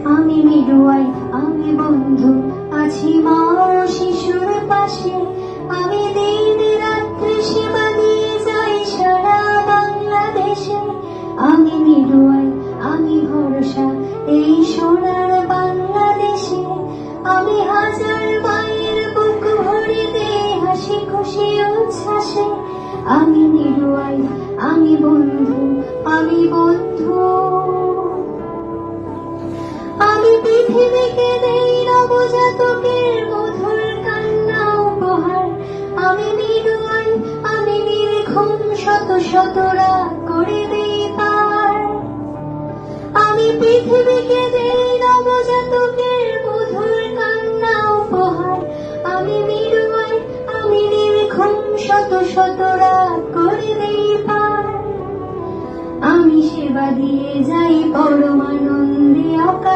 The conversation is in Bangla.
আমি মিডওয়াইফ, আমি বন্ধু, আছি মা ও শিশুর পাশে। আমি দিন রাত্রি সেবা দিয়ে যাই সারা বাংলাদেশে। আমি মিডওয়াইফ, আমি ভরসা এই সোনার বাংলাদেশে। আমি হাজার মায়ের বুক ভরে দেই হাসি খুশি উচ্ছ্বাসে। আমি মিডওয়াইফ, আমি বন্ধু, আমি বন্ধু। আমি পৃথিবীকে দেই নবজাতকের মধুর কান্না উপহার। আমি মিডওয়াইফ, আমি নির্ঘুম শত শত রাত করে দেই পার। আমি পৃথিবীকে দেই নবজাতকের মধুর কান্না উপহার। আমি মিডওয়াইফ, আমি নির্ঘুম শত শত রাত করে দেই পার। আমি সেবা দিয়ে যাই পরমানন্দে অকাল।